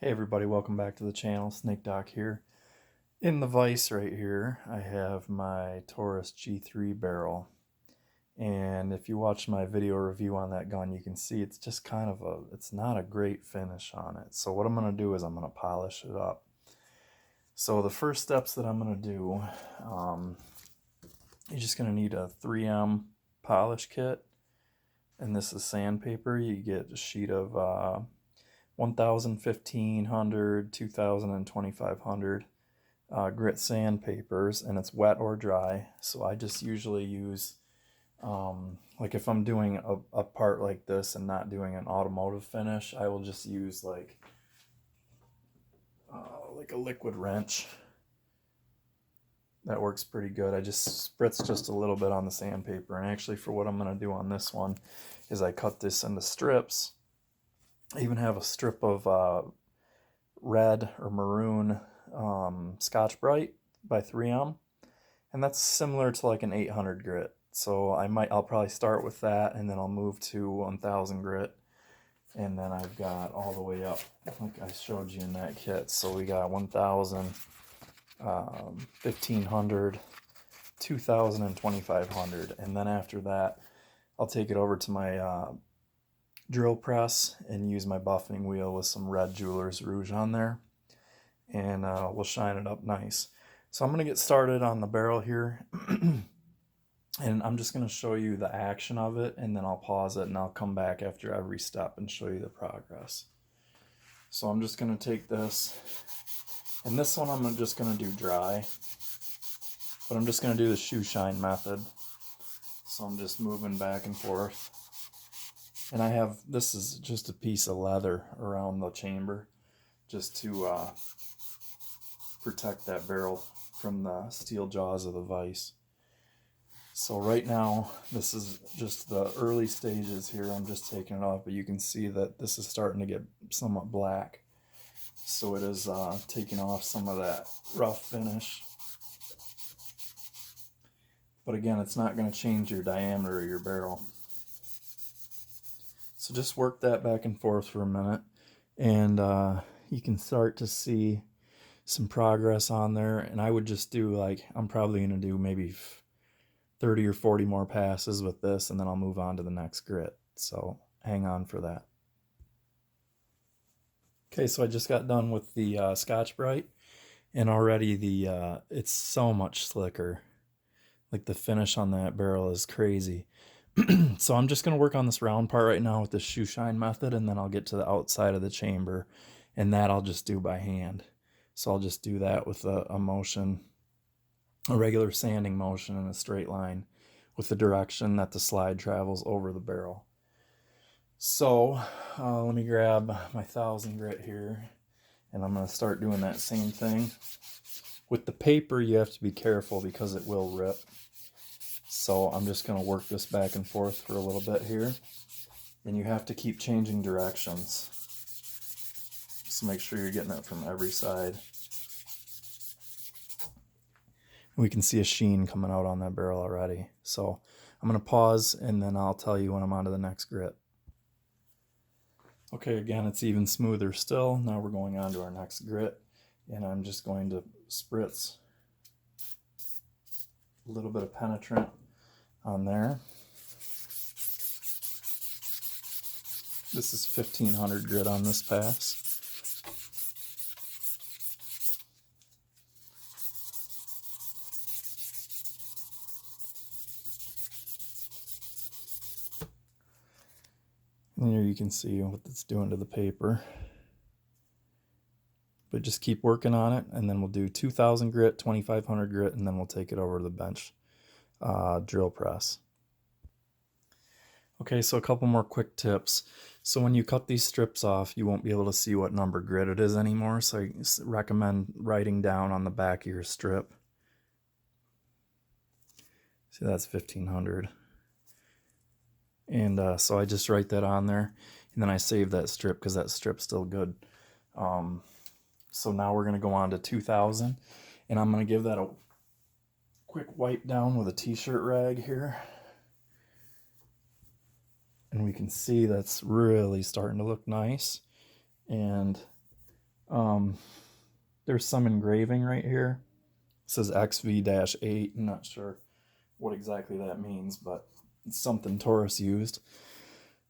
Hey everybody, welcome back to the channel. Snake Doc here. In the vise right here, I have my Taurus G3 barrel. And if you watch my video review on that gun, you can see it's just it's not a great finish on it. So what I'm going to do is I'm going to polish it up. So the first steps that I'm going to do, you're just going to need a 3M polish kit. And this is sandpaper. You get a sheet of 1000, 1500, 2000, and 2500 grit sandpapers, and it's wet or dry. So I just usually use, like if I'm doing a part like this and not doing an automotive finish, I will just use like a liquid wrench. That works pretty good. I just spritz just a little bit on the sandpaper, and actually for what I'm going to do on this one is I cut this into strips. I even have a strip of red or maroon Scotch-Brite by 3M, and that's similar to like an 800 grit. So I'll probably start with that, and then I'll move to 1000 grit, and then I've got all the way up like I showed you in that kit. So we got 1000, 1500, 2000, and 2500, and then after that I'll take it over to my drill press and use my buffing wheel with some red Jeweler's Rouge on there, and we'll shine it up nice. So I'm going to get started on the barrel here, and I'm just going to show you the action of it, and then I'll pause it and I'll come back after every step and show you the progress. So I'm just going to take this, and this one I'm just going to do dry, but I'm just going to do the shoe shine method. So I'm just moving back and forth. And this is just a piece of leather around the chamber just to protect that barrel from the steel jaws of the vise. So right now, this is just the early stages here. I'm just taking it off, but you can see that this is starting to get somewhat black. So it is taking off some of that rough finish. But again, it's not going to change your diameter of your barrel. So just work that back and forth for a minute, and you can start to see some progress on there. And I would just do I'm probably going to do maybe 30 or 40 more passes with this, and then I'll move on to the next grit. So hang on for that. Okay, so I just got done with the Scotch-Brite, and already it's so much slicker. Like the finish on that barrel is crazy. So I'm just going to work on this round part right now with the shoe shine method, and then I'll get to the outside of the chamber, and that I'll just do by hand. So I'll just do that with a motion, a regular sanding motion in a straight line with the direction that the slide travels over the barrel. So let me grab my 1000 grit here, and I'm going to start doing that same thing. With the paper, you have to be careful because it will rip. So I'm just going to work this back and forth for a little bit here. And you have to keep changing directions. So make sure you're getting it from every side. We can see a sheen coming out on that barrel already. So I'm going to pause, and then I'll tell you when I'm on to the next grit. Okay, again, it's even smoother still. Now we're going on to our next grit, and I'm just going to spritz a little bit of penetrant on there. This is 1500 grit on this pass. And here you can see what it's doing to the paper. But just keep working on it, and then we'll do 2000 grit, 2500 grit, and then we'll take it over to the bench drill press. Okay, so a couple more quick tips. So when you cut these strips off, you won't be able to see what number grit it is anymore, so I recommend writing down on the back of your strip. See, that's 1500. And so I just write that on there, and then I save that strip because that strip's still good. So now we're going to go on to 2000, and I'm going to give that a quick wipe down with a t-shirt rag here. And we can see that's really starting to look nice. And There's some engraving right here. It says XV-8. I'm not sure what exactly that means, but it's something Taurus used.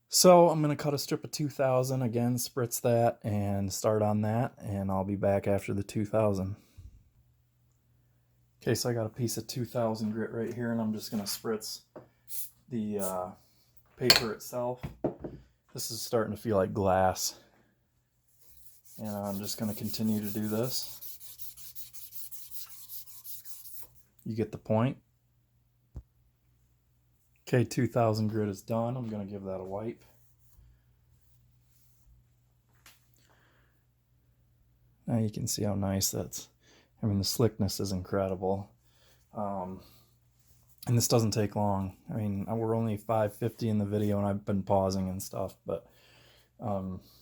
So I'm going to cut a strip of 2000 again, spritz that, and start on that, and I'll be back after the 2000. Okay, so I got a piece of 2000 grit right here, and I'm just going to spritz the paper itself. This is starting to feel like glass, and I'm just going to continue to do this. You get the point. Okay, 2000 grit is done. I'm going to give that a wipe. Now you can see how nice that's, I mean, the slickness is incredible. And this doesn't take long. I mean, we're only 5:50 in the video, and I've been pausing and stuff, but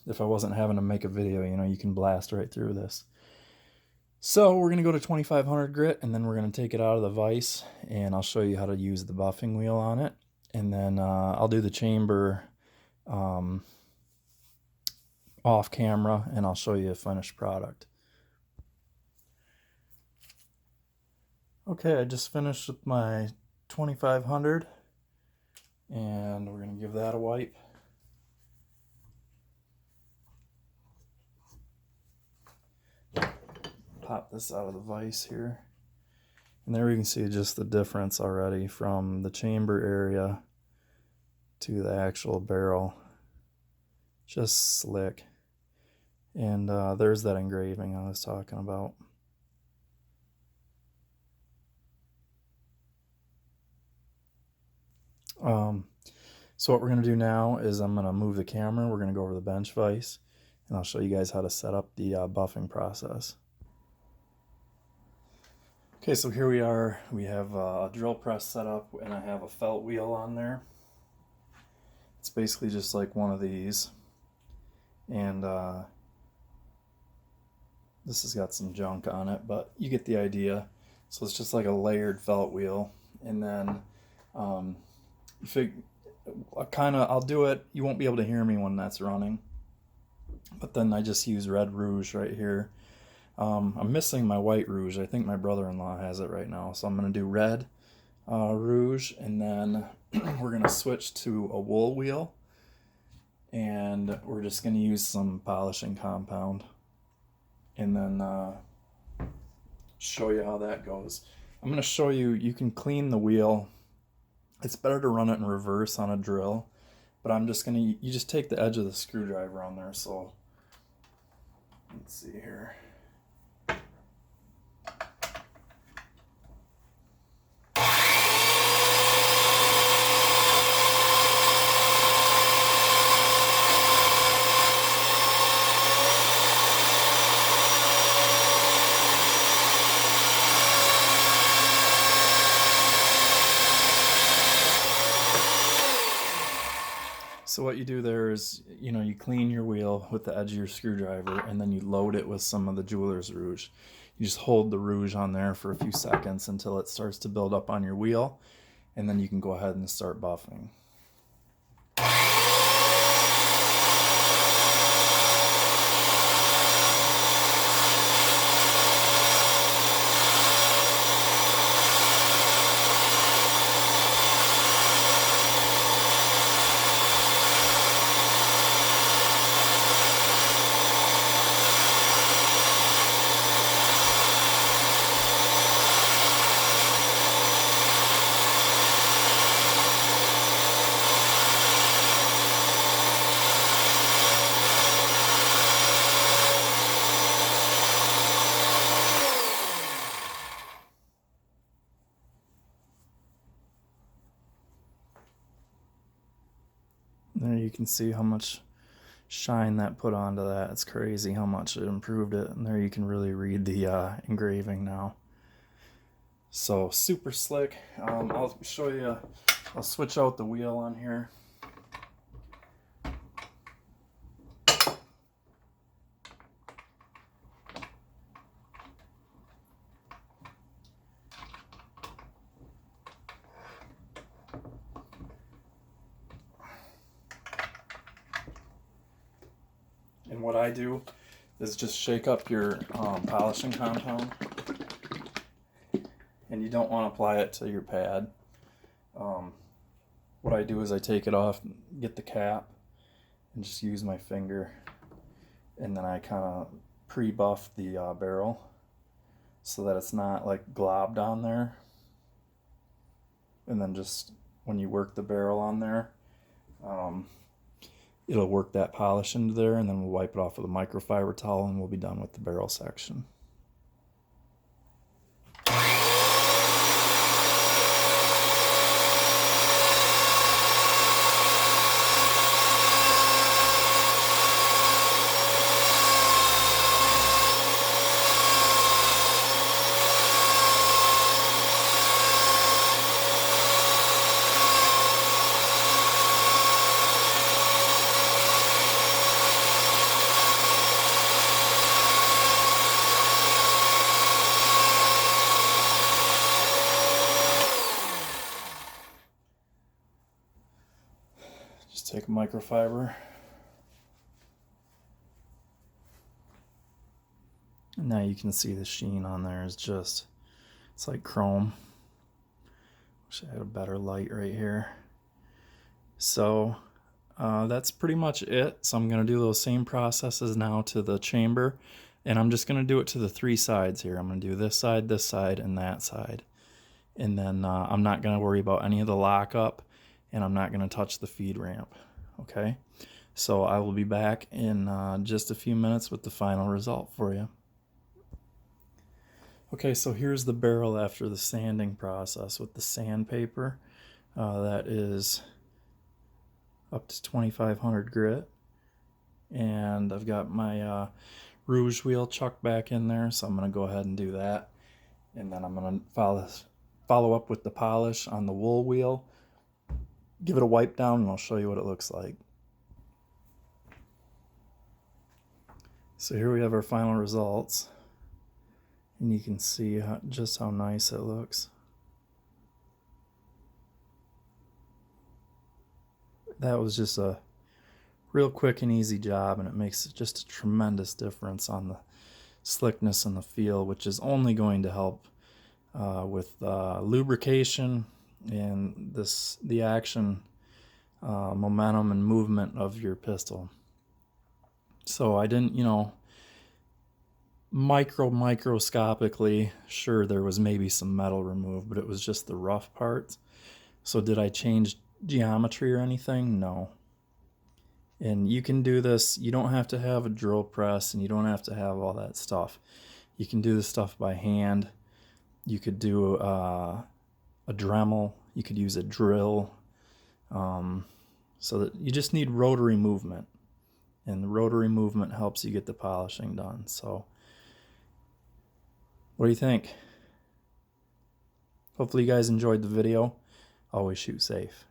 if I wasn't having to make a video, you know, you can blast right through this. So we're going to go to 2500 grit, and then we're going to take it out of the vise, and I'll show you how to use the buffing wheel on it. And then I'll do the chamber off camera, and I'll show you a finished product. Okay, I just finished with my 2500, and we're going to give that a wipe. Pop this out of the vise here. And there we can see just the difference already from the chamber area to the actual barrel. Just slick. And there's that engraving I was talking about. So what we're going to do now is I'm going to move the camera. We're going to go over the bench vise, and I'll show you guys how to set up the buffing process. Okay, so here we are. We have a drill press set up, and I have a felt wheel on there. It's basically just like one of these, and this has got some junk on it, but you get the idea. So it's just like a layered felt wheel, and then I'll do it. You won't be able to hear me when that's running, but then I just use red rouge right here. I'm missing my white rouge. I think my brother-in-law has it right now, so I'm going to do red rouge, and then we're going to switch to a wool wheel, and we're just going to use some polishing compound, and then show you how that goes. I'm going to show you, you can clean the wheel. It's better to run it in reverse on a drill, but I'm just going to, you just take the edge of the screwdriver on there. So let's see here. So what you do there is, you know, you clean your wheel with the edge of your screwdriver, and then you load it with some of the jeweler's rouge. You just hold the rouge on there for a few seconds until it starts to build up on your wheel, and then you can go ahead and start buffing. There you can see how much shine that put onto that. It's crazy how much it improved it. And there you can really read the engraving now. So super slick. I'll show you, I'll switch out the wheel on here. And what I do, is just shake up your polishing compound. And you don't want to apply it to your pad. What I do is I take it off, get the cap, and just use my finger. And then I kind of pre-buff the barrel so that it's not like globbed on there. And then just when you work the barrel on there, it'll work that polish into there, and then we'll wipe it off with a microfiber towel and we'll be done with the barrel section. Just take a microfiber. And now you can see the sheen on there is just, it's like chrome. Wish I had a better light right here. So that's pretty much it. So I'm going to do those same processes now to the chamber. And I'm just going to do it to the 3 sides here. I'm going to do this side, and that side. And then I'm not going to worry about any of the lockup. And I'm not going to touch the feed ramp. Okay, so I will be back in just a few minutes with the final result for you. Okay, so here's the barrel after the sanding process with the sandpaper. That is up to 2500 grit. And I've got my rouge wheel chucked back in there, so I'm going to go ahead and do that. And then I'm going to follow up with the polish on the wool wheel. Give it a wipe down and I'll show you what it looks like. So here we have our final results. And you can see just how nice it looks. That was just a real quick and easy job, and it makes just a tremendous difference on the slickness and the feel, which is only going to help with lubrication and the action, momentum and movement of your pistol. So I didn't, microscopically, sure, there was maybe some metal removed, but it was just the rough parts. So did I change geometry or anything? No. And you can do this, you don't have to have a drill press and you don't have to have all that stuff. You can do this stuff by hand. You could do a Dremel, you could use a drill, so that you just need rotary movement, and the rotary movement helps you get the polishing done. So what do you think? Hopefully you guys enjoyed the video. Always shoot safe.